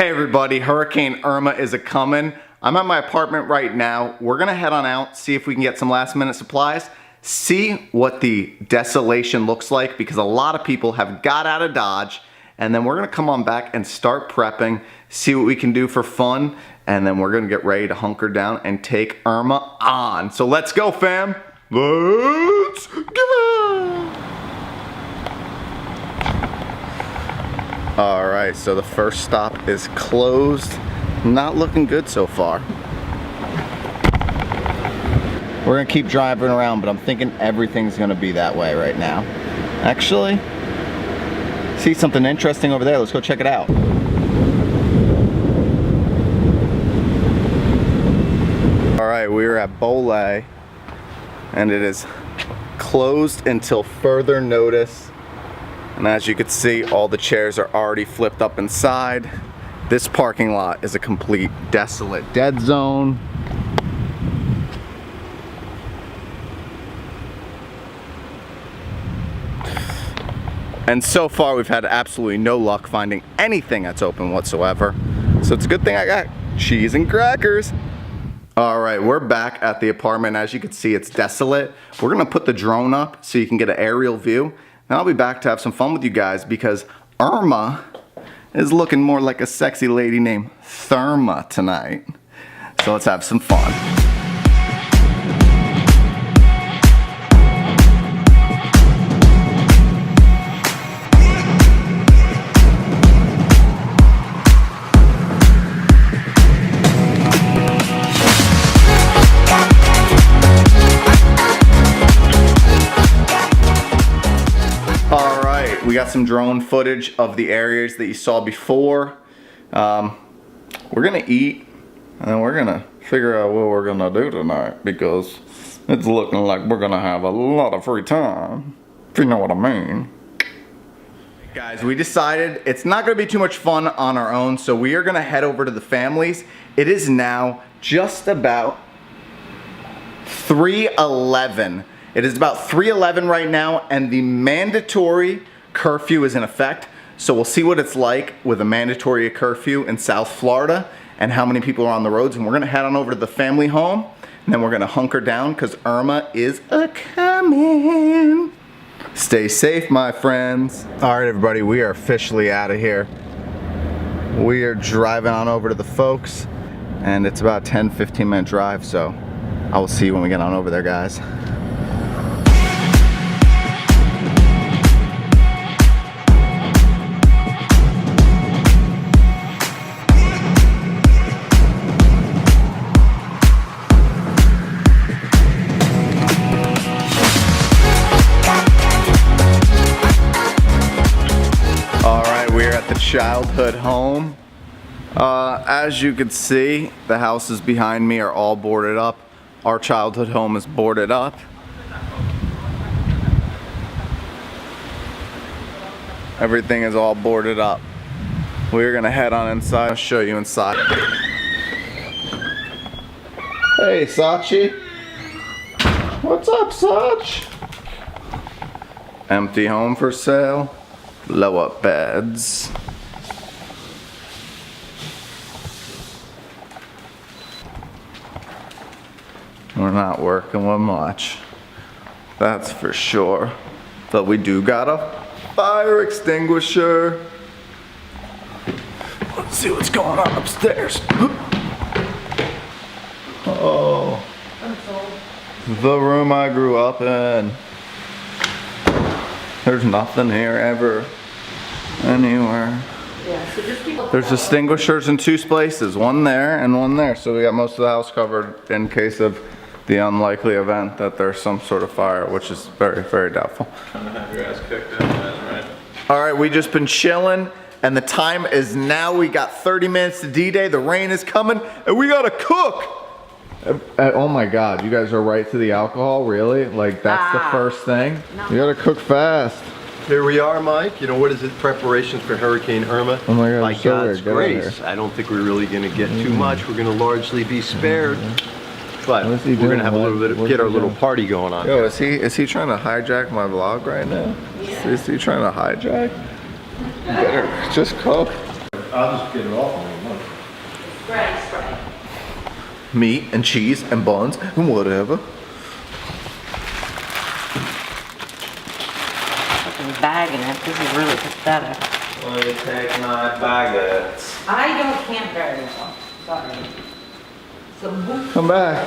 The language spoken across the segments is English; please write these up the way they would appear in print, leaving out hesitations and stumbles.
Hey everybody, Hurricane Irma is a-coming. I'm at my apartment right now. We're gonna head on out, see if we can get some last minute supplies, see what the desolation looks like because a lot of people have got out of Dodge, and then we're gonna come on back and start prepping, see what we can do for fun, and then we're gonna get ready to hunker down and take Irma on. So let's go, fam. Let's go. All right, so the first stop is closed. Not looking good so far. We're gonna keep driving around, but I'm thinking everything's gonna be that way right now. Actually, see something interesting over there. Let's go check it out. All right, we're at Bolay, and it is closed until further notice. And as you can see, all the chairs are already flipped up inside. This parking lot is a complete desolate dead zone. And so far we've had absolutely no luck finding anything that's open whatsoever. So it's a good thing I got cheese and crackers. All right, we're back at the apartment. As you can see, it's desolate. We're gonna put the drone up so you can get an aerial view. And I'll be back to have some fun with you guys because Irma is looking more like a sexy lady named Therma tonight. So let's have some fun. We got some drone footage of the areas that you saw before. We're gonna eat and then we're gonna figure out what we're gonna do tonight because it's looking like we're gonna have a lot of free time, if you know what I mean. Guys, we decided it's not gonna be too much fun on our own, so we are gonna head over to the families. It is now just about 3:11. It is about 3:11 right now, and the mandatory curfew is in effect, so we'll see what it's like with a mandatory curfew in South Florida and how many people are on the roads, and we're gonna head on over to the family home and then we're gonna hunker down because Irma is a-coming. Stay safe, my friends. All right, everybody, we are officially out of here. We are driving on over to the folks, and it's about a 10-15 minute drive, so I will see you when we get on over there, guys. Childhood home. As you can see, the houses behind me are all boarded up. Our childhood home is boarded up. Everything is all boarded up. We're gonna head on inside. I'll show you inside. Hey, Sachi. What's up, Sach? Empty home for sale. Blow up beds. We're not working with much, that's for sure. But we do got a fire extinguisher. Let's see what's going on upstairs. Oh, the room I grew up in. There's nothing here ever, anywhere. Yeah, so just keep There's extinguishers in two places, one there and one there. So we got most of the house covered in case of the unlikely event that there's some sort of fire, which is very, very doubtful. Trying to have your ass kicked in, right? All right, we just been chilling, and the time is now. We got 30 minutes to D-Day. The rain is coming, and we gotta cook. Oh my God, you guys are right to the alcohol, really? Like that's the first thing? No. You gotta cook fast. Here we are, Mike. You know, what is it? Preparations for Hurricane Irma. Oh my God, by so God's grace, I don't think we're really gonna get too much. We're gonna largely be spared. But we're gonna have a little bit of, get our little party going on. Yo, is he trying to hijack my vlog right now? Yeah. Is he trying to hijack? You better just cook. I'll just get it off in a month. Spray. Meat and cheese and buns and whatever. Fucking bagging it. This is really pathetic. Let me take my baguettes. Can't very well. Sorry. So Come back.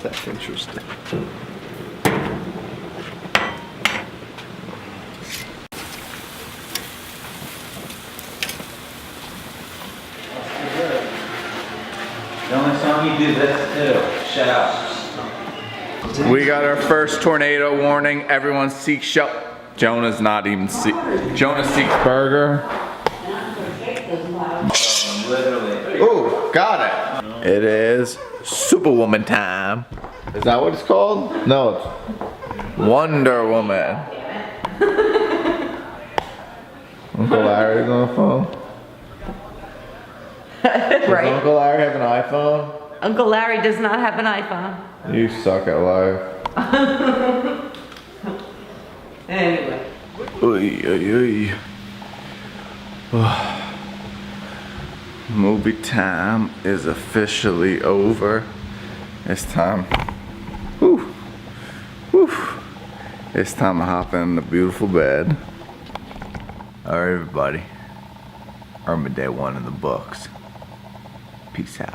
That's interesting. The only song you do this too. Shut up. We got our first tornado warning. Everyone seeks shelter. Jonah's not even Jonah seeks burger. Literally. Ooh, got it. It is Superwoman time. Is that what it's called? No, it's Wonder Woman. Uncle Larry's on the phone. Does right. Uncle Larry have an iPhone? Uncle Larry does not have an iPhone. You suck at life. Anyway. Oy, oy, oy. Movie time is officially over. It's time. Whew. Whew. It's time to hop in the beautiful bed. Alright, everybody. Irma Day 1 in the books. Peace out.